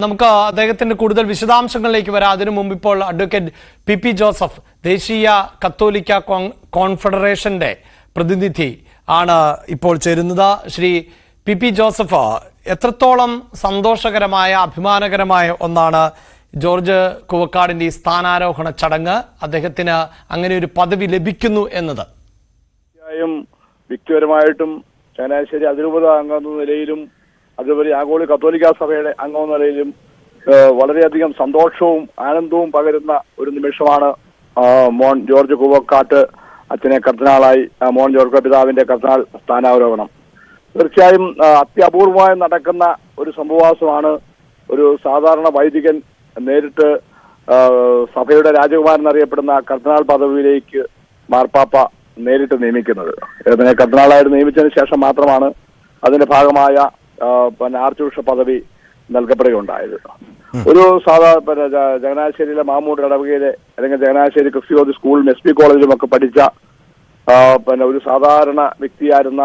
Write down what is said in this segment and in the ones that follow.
നമുക്ക് അദ്ദേഹത്തിന്റെ കൂടുതൽ വിശദാംശങ്ങളിലേക്ക് വരാം. അതിനു മുമ്പ് ഇപ്പോൾ അഡ്വക്കേറ്റ് പി ജോസഫ്, ദേശീയ കത്തോലിക്ക കോൺഫെഡറേഷന്റെ പ്രതിനിധി ആണ് ഇപ്പോൾ ചേരുന്നത്. ശ്രീ പി ജോസഫ്, എത്രത്തോളം സന്തോഷകരമായ അഭിമാനകരമായ ഒന്നാണ് ജോർജ് കുവക്കാടിന്റെ ഈ സ്ഥാനാരോഹണ ചടങ്ങ്, അദ്ദേഹത്തിന് അങ്ങനെ ഒരു പദവി ലഭിക്കുന്നു എന്നത്? വ്യക്തിപരമായിട്ടും ചങ്ങനാശ്ശേരി അതിരൂപത അംഗമെന്ന നിലയിലും അതുപോലെ ആഗോള കത്തോലിക്ക സഭയുടെ അംഗമെന്ന നിലയിലും വളരെയധികം സന്തോഷവും ആനന്ദവും പകരുന്ന ഒരു നിമിഷമാണ് മോൻ ജോർജ് കുവക്കാട്ട് അച്ഛനെ കർദിനാളായി മോൻ ജോർജ് പിതാവിന്റെ കർദിനാൾ സ്ഥാനാരോഹണം. തീർച്ചയായും അത്യപൂർവമായി നടക്കുന്ന ഒരു സംഭവമാണ്. ഒരു സാധാരണ വൈദികൻ നേരിട്ട് സഭയുടെ രാജകുമാരൻ എന്നറിയപ്പെടുന്ന കർദിനാൾ പദവിയിലേക്ക് മാർപ്പാപ്പ നേരിട്ട് നിയമിക്കുന്നത്. ഇതിനെ കർദിനാളായിട്ട് നിയമിച്ചതിന് ശേഷം മാത്രമാണ് അതിന്റെ ഭാഗമായ ആർച്ച് ബിഷപ്പ് പദവി നൽകപ്പെടുകയുണ്ടായത്. ഒരു ചങ്ങനാശ്ശേരിയിലെ മാമൂട് ഇടവകയിലെ അല്ലെങ്കിൽ ചങ്ങനാശ്ശേരി ക്രിസ്ത്യോദി സ്കൂളിലും SP കോളേജിലും ഒക്കെ പഠിച്ച ഒരു സാധാരണ വ്യക്തിയായിരുന്ന,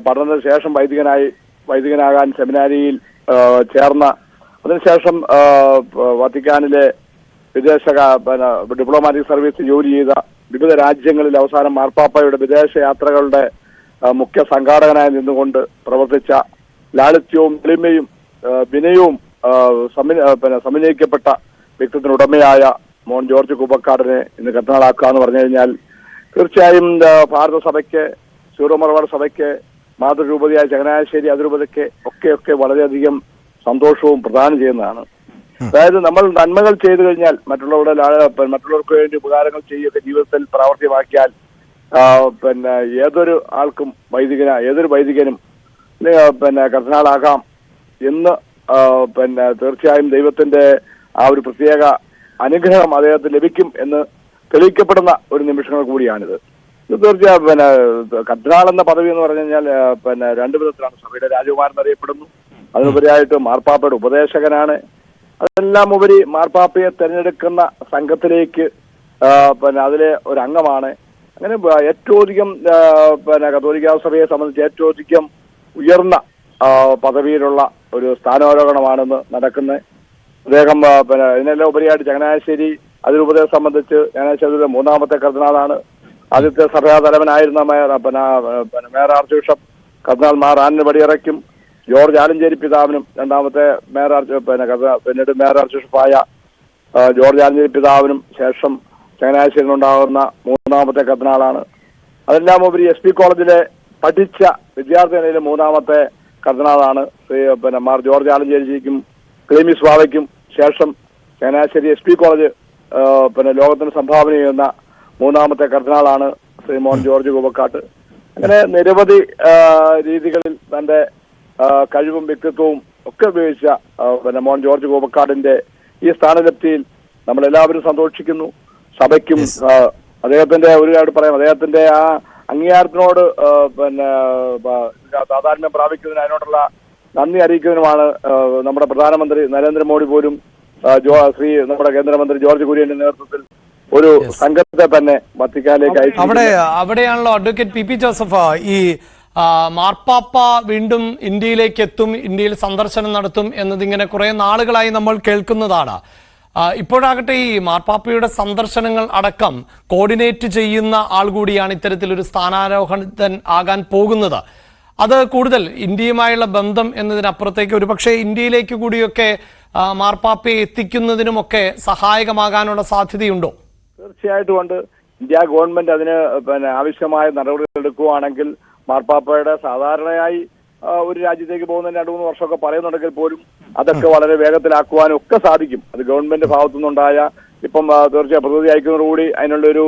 പഠനത്തിന് ശേഷം വൈദികനാകാൻ സെമിനാരിയിൽ ചേർന്ന, അതിനുശേഷം വത്തിക്കാനിലെ വിദേശ ഡിപ്ലോമാറ്റിക് സർവീസ് ജോലി ചെയ്ത, വിവിധ രാജ്യങ്ങളിൽ അവസാനം മാർപ്പാപ്പയുടെ വിദേശ യാത്രകളുടെ മുഖ്യ സംഘാടകനായി നിന്നുകൊണ്ട് പ്രവർത്തിച്ച, ലാളിത്യവും എളിമയും വിനയവും സമന്വയിക്കപ്പെട്ട വ്യക്തിത്വത്തിനുടമയായ മോൻ ജോർജ് കുവക്കാടിനെ ഇന്ന് കർദിനാളാക്കുക എന്ന് പറഞ്ഞു കഴിഞ്ഞാൽ തീർച്ചയായും ഭാരത സഭയ്ക്ക്, സീറോ മലബാർ സഭയ്ക്ക്, മാതൃരൂപതയായ ചങ്ങനാശ്ശേരി അതിരൂപതയ്ക്ക് ഒക്കെ വളരെയധികം സന്തോഷവും പ്രദാനം ചെയ്യുന്നതാണ്. അതായത് നമ്മൾ നന്മകൾ ചെയ്തു കഴിഞ്ഞാൽ മറ്റുള്ളവർക്ക് വേണ്ടി ഉപകാരങ്ങൾ ചെയ്യുകയൊക്കെ ജീവിതത്തിൽ പ്രാവർത്തികമാക്കിയാൽ ഏതൊരു ആൾക്കും ഏതൊരു വൈദികനും കർദിനാളാകാം എന്ന് തീർച്ചയായും ദൈവത്തിന്റെ ആ ഒരു പ്രത്യേക അനുഗ്രഹം അദ്ദേഹത്തിന് ലഭിക്കും എന്ന് തെളിയിക്കപ്പെടുന്ന ഒരു നിമിഷങ്ങൾ കൂടിയാണിത്. തീർച്ചയായും കർദിനാൾ എന്ന പദവി എന്ന് പറഞ്ഞു കഴിഞ്ഞാൽ രണ്ടു വിധത്തിലാണ്. സഭയുടെ രാജകുമാരൻ എന്നറിയപ്പെടുന്നു, അതിനുപരിയായിട്ട് മാർപ്പാപ്പയുടെ ഉപദേശകനാണ്. അതെല്ലാം ഉപരി മാർപ്പാപ്പയെ തെരഞ്ഞെടുക്കുന്ന സംഘത്തിലേക്ക് അതിലെ ഒരു അംഗമാണ്. അങ്ങനെ ഏറ്റവും അധികം കത്തോലിക്ക സഭയെ സംബന്ധിച്ച് ഏറ്റവും അധികം ഉയർന്ന പദവിയിലുള്ള ഒരു സ്ഥാനാരോഹണമാണെന്ന് നടക്കുന്നത്. അദ്ദേഹം ഇതിനെല്ലാം ഉപരിയായിട്ട് ചങ്ങനാശ്ശേരി അതിരൂപതയെ സംബന്ധിച്ച് ചങ്ങനാശ്ശേരിയുടെ മൂന്നാമത്തെ കർദിനാളാണ്. ആദ്യത്തെ സഭാതലവനായിരുന്ന മേയർ ആർച്ച് ബിഷപ്പ് കർദിനാൾ മാർ ആന്റണി പടിയറയ്ക്കും ജോർജ് ആലഞ്ചേരി പിതാവിനും, രണ്ടാമത്തെ പിന്നീട് മേയർ ആർച്ച് ബിഷപ്പായ ജോർജ് ആലഞ്ചേരി പിതാവിനും ശേഷം ചങ്ങനാശ്ശേരിയിലുണ്ടാകുന്ന മൂന്നാമത്തെ കർദിനാളാണ്. അതെല്ലാം ഉപരി SP കോളേജിലെ പഠിച്ച വിദ്യാർത്ഥി നിലയിലെ മൂന്നാമത്തെ കർദിനാളാണ്. മാർ ജോർജ് ആലഞ്ചേരിക്കും ക്ലീമിസ് ബാവയ്ക്കും ശേഷം ചങ്ങനാശ്ശേരി SP കോളേജ് ലോകത്തിന് സംഭാവന ചെയ്യുന്ന മൂന്നാമത്തെ കർദിനാളാണ് ശ്രീ മോൻ ജോർജ് കുവക്കാട്ട്. അങ്ങനെ നിരവധി രീതികളിൽ തന്റെ കഴിവും വ്യക്തിത്വവും ഒക്കെ ഉപയോഗിച്ച മോൻ ജോർജ് കുവക്കാടിന്റെ ഈ സ്ഥാനലബ്ധിയിൽ നമ്മളെല്ലാവരും സന്തോഷിക്കുന്നു. സഭയ്ക്കും അദ്ദേഹത്തിന്റെ ഒരു കാര്യം പറയാം, അദ്ദേഹത്തിന്റെ ആ അംഗീകാരത്തിനോട് താതാത്മ്യം പ്രാപിക്കുന്നതിന്, അതിനോടുള്ള നന്ദി അറിയിക്കുന്നതിനുമാണ് നമ്മുടെ പ്രധാനമന്ത്രി നരേന്ദ്രമോദി പോലും നമ്മുടെ കേന്ദ്രമന്ത്രി ജോർജ് കുര്യന്റെ നേതൃത്വത്തിൽ ഒരു സംഘത്തെ തന്നെ വത്തിക്കാനിലേക്ക് അയച്ചു. അവിടെയാണല്ലോ അഡ്വക്കേറ്റ് പി ജോസഫ്, ഈ മാർപ്പാപ്പ വീണ്ടും ഇന്ത്യയിലേക്ക് എത്തും, ഇന്ത്യയിൽ സന്ദർശനം നടത്തും എന്നതിങ്ങനെ കുറെ നാളുകളായി നമ്മൾ കേൾക്കുന്നതാണ്. ഇപ്പോഴാകട്ടെ ഈ മാർപ്പാപ്പയുടെ സന്ദർശനങ്ങൾ അടക്കം കോർഡിനേറ്റ് ചെയ്യുന്ന ആൾ കൂടിയാണ് ഇത്തരത്തിലൊരു സ്ഥാനാരോഹണൻ ആകാൻ പോകുന്നത്. അത് കൂടുതൽ ഇന്ത്യയുമായുള്ള ബന്ധം എന്നതിനപ്പുറത്തേക്ക് ഒരുപക്ഷെ ഇന്ത്യയിലേക്ക് കൂടിയൊക്കെ മാർപ്പാപ്പയെ എത്തിക്കുന്നതിനുമൊക്കെ സഹായകമാകാനുള്ള സാധ്യതയുണ്ടോ? തീർച്ചയായിട്ടും ഉണ്ട്. ഇന്ത്യ ഗവൺമെന്റ് അതിന് ആവശ്യമായ നടപടികൾ എടുക്കുകയാണെങ്കിൽ മാർപ്പാപ്പയുടെ സാധാരണയായി ഒരു രാജ്യത്തേക്ക് പോകുന്നതിന് 2-3 വർഷമൊക്കെ പറയുന്നുണ്ടെങ്കിൽ പോലും അതൊക്കെ വളരെ വേഗത്തിലാക്കുവാനും ഒക്കെ സാധിക്കും. അത് ഗവൺമെന്റ് ഭാഗത്തു നിന്നുണ്ടായ ഇപ്പം തീർച്ചയായും പ്രതിനിധി അയക്കുന്നതോടുകൂടി അതിനുള്ളൊരു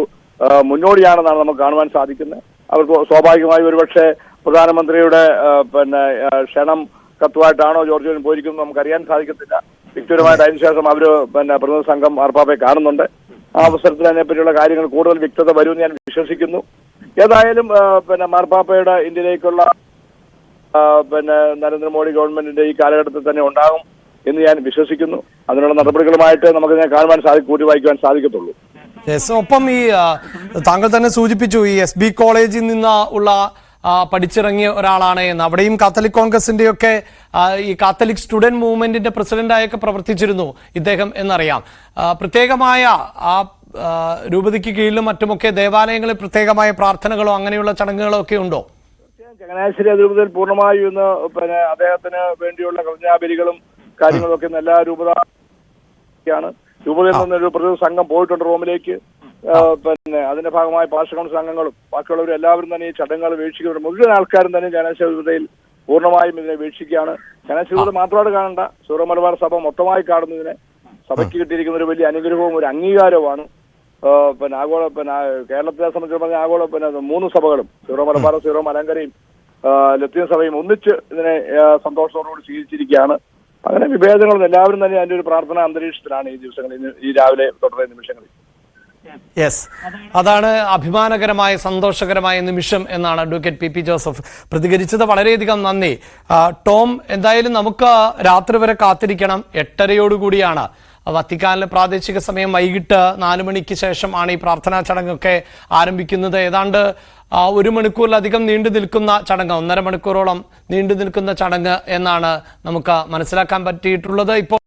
മുന്നോടിയാണെന്നാണ് നമുക്ക് കാണുവാൻ സാധിക്കുന്നത്. അവർക്ക് സ്വാഭാവികമായി ഒരുപക്ഷെ പ്രധാനമന്ത്രിയുടെ ക്ഷണം കത്തുമായിട്ടാണോ ജോർജിന് പോയിരിക്കുന്നത് നമുക്കറിയാൻ സാധിക്കത്തില്ല. വ്യക്തിപരമായിട്ട് അതിനുശേഷം അവർ പ്രതിനിധി സംഘം മാർപ്പാപ്പയെ കാണുന്നുണ്ട്. ആ അവസരത്തിൽ അതിനെപ്പറ്റിയുള്ള കാര്യങ്ങൾ കൂടുതൽ വ്യക്തത വരുമെന്ന് ഞാൻ വിശ്വസിക്കുന്നു. ഏതായാലും മാർപ്പാപ്പയുടെ ഇന്ത്യയിലേക്കുള്ള നരേന്ദ്രമോദി ഗവൺമെന്റിന്റെ ഈ കാലഘട്ടത്തിൽ തന്നെ ഉണ്ടാകും എന്ന് ഞാൻ വിശ്വസിക്കുന്നു. അതിനുള്ള നടപടികളുമായിട്ട് നമുക്കിതിനെ കാണുവാൻ കൂട്ടി വായിക്കുവാൻ സാധിക്കത്തുള്ളൂ. ഒപ്പം ഈ താങ്കൾ തന്നെ സൂചിപ്പിച്ചു, ഈ SB കോളേജിൽ നിന്ന് ഉള്ള പഠിച്ചിറങ്ങിയ ഒരാളാണ് എന്ന്. അവിടെയും കാത്തലിക് കോൺഗ്രസിന്റെയൊക്കെ ഈ കാത്തലിക് സ്റ്റുഡന്റ് മൂവ്മെന്റിന്റെ പ്രസിഡന്റായൊക്കെ പ്രവർത്തിച്ചിരുന്നു ഇദ്ദേഹം എന്നറിയാം. പ്രത്യേകമായ ആ രൂപതയ്ക്ക് കീഴിലും മറ്റുമൊക്കെ ദേവാലയങ്ങളിൽ പ്രത്യേകമായ പ്രാർത്ഥനകളോ അങ്ങനെയുള്ള ചടങ്ങുകളോ ഒക്കെ ഉണ്ടോ? ചങ്ങനാശ്ശേരി അതിരൂപതയിൽ പൂർണ്ണമായും ഇന്ന് അദ്ദേഹത്തിന് വേണ്ടിയുള്ള കൃതജ്ഞാബലികളും കാര്യങ്ങളും ഒക്കെ എല്ലാ രൂപതയാണ്. രൂപതയിൽ നിന്നൊരു പ്രതിനിധി സംഘം പോയിട്ടുണ്ട് റോമിലേക്ക്. അതിന്റെ ഭാഗമായി പാർശ്വ കൗൺസിൽ അംഗങ്ങളും ബാക്കിയുള്ളവരും എല്ലാവരും തന്നെ ഈ ചടങ്ങുകൾ വീക്ഷിക്കുന്നുണ്ട്. മുഴുവൻ ആൾക്കാരും തന്നെ ചങ്ങനാശ്ശേരി രൂപതയിൽ പൂർണ്ണമായും ഇതിനെ വീക്ഷിക്കുകയാണ്. ചങ്ങനാശ്ശേരി രൂപത മാത്രമായിട്ട് കാണണ്ട, സീറോ മലബാർ സഭ മൊത്തമായി കാണുന്നതിനെ സഭയ്ക്ക് കിട്ടിയിരിക്കുന്ന ഒരു വലിയ അനുഗ്രഹവും ഒരു അംഗീകാരവുമാണ്. ആഗോള കേരളത്തെ സംബന്ധിച്ച് പറഞ്ഞ ആഗോള 3 സഭകളും സീറോ മലബാറും സീറോ മലങ്കരയും ലത്തീൻ സഭയും ഒന്നിച്ച് ഇതിനെ സന്തോഷത്തോടുകൂടി സ്വീകരിച്ചിരിക്കുകയാണ്. അങ്ങനെ വിഭേദങ്ങളും എല്ലാവരും തന്നെ അതിന്റെ ഒരു പ്രാർത്ഥനാ അന്തരീക്ഷത്തിലാണ് ഈ ദിവസങ്ങളിൽ, ഈ രാവിലെ തുടർന്ന നിമിഷങ്ങളിൽ. യെസ്, അതാണ് അഭിമാനകരമായ സന്തോഷകരമായ നിമിഷം എന്നാണ് അഡ്വക്കേറ്റ് പി പി ജോസഫ് പ്രതികരിച്ചത്. വളരെയധികം നന്ദി ടോം. എന്തായാലും നമുക്ക് രാത്രി വരെ കാത്തിരിക്കണം. 8:30 വത്തിക്കാനിലെ പ്രാദേശിക സമയം വൈകിട്ട് 4 മണിക്ക് ശേഷം ആണ് ഈ പ്രാർത്ഥനാ ചടങ്ങൊക്കെ ആരംഭിക്കുന്നത്. ഏതാണ്ട് 1 മണിക്കൂറിലധികം നീണ്ടു നിൽക്കുന്ന ചടങ്ങ്, 1.5 മണിക്കൂറോളം നീണ്ടു നിൽക്കുന്ന ചടങ്ങ് എന്നാണ് നമുക്ക് മനസ്സിലാക്കാൻ പറ്റിയിട്ടുള്ളത് ഇപ്പോൾ.